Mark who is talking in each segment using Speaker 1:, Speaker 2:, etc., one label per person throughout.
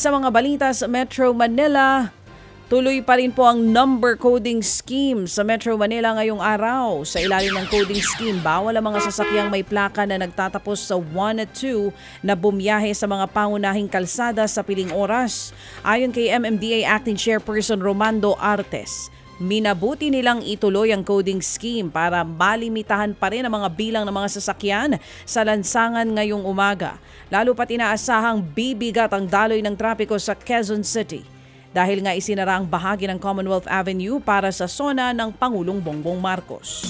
Speaker 1: Sa mga balita sa Metro Manila, tuloy pa rin po ang number coding scheme sa Metro Manila ngayong araw. Sa ilalim ng coding scheme, bawal ang mga sasakyang may plaka na nagtatapos sa 1 at 2 na bumiyahe sa mga pangunahing kalsada sa piling oras. Ayon kay MMDA Acting Chairperson Romando Artes, minabuti nilang ituloy ang coding scheme para malimitahan pa rin ang mga bilang ng mga sasakyan sa lansangan ngayong umaga. Lalo pat inaasahang bibigat ang daloy ng trapiko sa Quezon City dahil nga isinara ang bahagi ng Commonwealth Avenue para sa sona ng Pangulong Bongbong Marcos.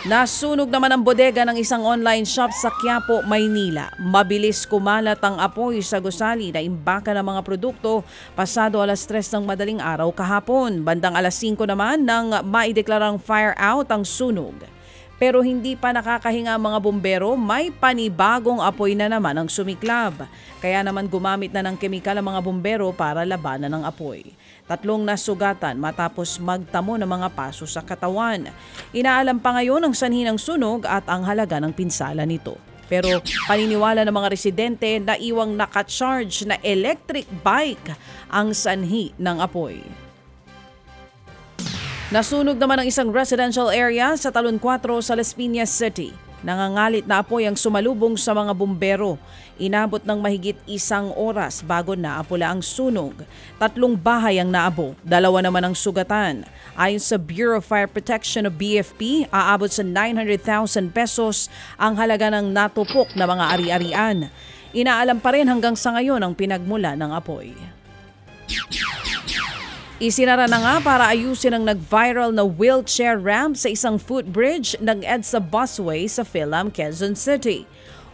Speaker 1: Nasunog naman ang bodega ng isang online shop sa Quiapo, Maynila. Mabilis kumalat ang apoy sa gusali na imbaka ng mga produkto pasado alas 3 ng madaling araw kahapon. Bandang alas 5 naman nang maideklarang fire out ang sunog. Pero hindi pa nakakahinga ang mga bumbero, may panibagong apoy na naman ang sumiklab. Kaya naman gumamit na ng kemikal ang mga bumbero para labanan ng apoy. 3 nasugatan matapos magtamo ng mga paso sa katawan. Inaalam pa ngayon ang sanhi ng sunog at ang halaga ng pinsala nito. Pero paniniwala ng mga residente na iwang nakacharge na electric bike ang sanhi ng apoy. Nasunog naman ang isang residential area sa Talon 4 sa Las Piñas City. Nangangalit na apoy ang sumalubong sa mga bumbero. Inabot ng mahigit 1 oras bago naapula ang sunog. 3 bahay ang naabo, 2 naman ang sugatan. Ayon sa Bureau of Fire Protection o BFP, aabot sa 900,000 pesos ang halaga ng natupok na mga ari-arian. Inaalam pa rin hanggang sa ngayon ang pinagmula ng apoy. Isinara na nga para ayusin ang nag-viral na wheelchair ramp sa isang footbridge ng EDSA busway sa Philam, Quezon City.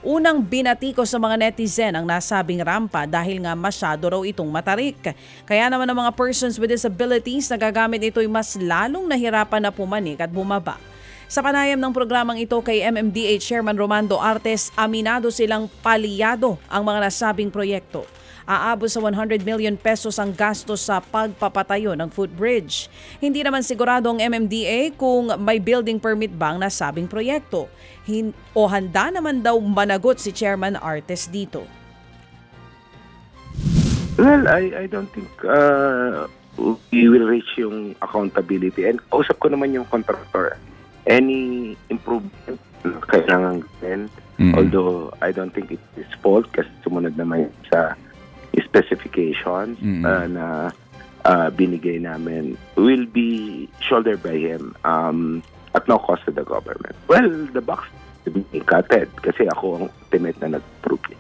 Speaker 1: Unang binatiko sa mga netizen ang nasabing rampa dahil nga masyado raw itong matarik. Kaya naman ang mga persons with disabilities na gagamit ito'y mas lalong nahirapan na pumanik at bumaba. Sa panayam ng programang ito kay MMDA Chairman Romando Artes, aminado silang paliyado ang mga nasabing proyekto. Aabot sa 100 million pesos ang gastos sa pagpapatayo ng footbridge. Hindi naman sigurado ang MMDA kung may building permit ba ang nasabing proyekto. O handa naman daw managot si Chairman Artes dito.
Speaker 2: Well, I don't think we will reach yung accountability. And kausap ko naman yung contractor. Any improvement kailangan gawin. Although I don't think it's his fault kasi sumunod naman sa specifications na binigay namin will be shouldered by him at no cost to the government. Well, the box to be cutted kasi ako ang ultimate na nag-approve.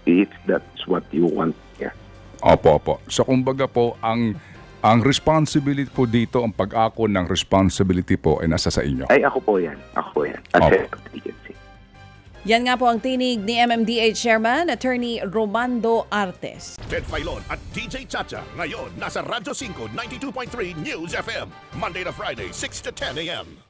Speaker 2: If that's what you want. Yeah.
Speaker 3: Opo. So kumbaga po, ang responsibility po dito, ang pag-ako ng responsibility po ay nasa sa inyo.
Speaker 2: Ay, ako po yan. As a agency.
Speaker 1: Yan nga po ang tinig ni MMDA Chairman, Attorney Romando Artes.
Speaker 4: Ted Filon at DJ Chacha ngayon nasa Radyo 5 92.3 News FM Monday to Friday 6 to 10 a.m.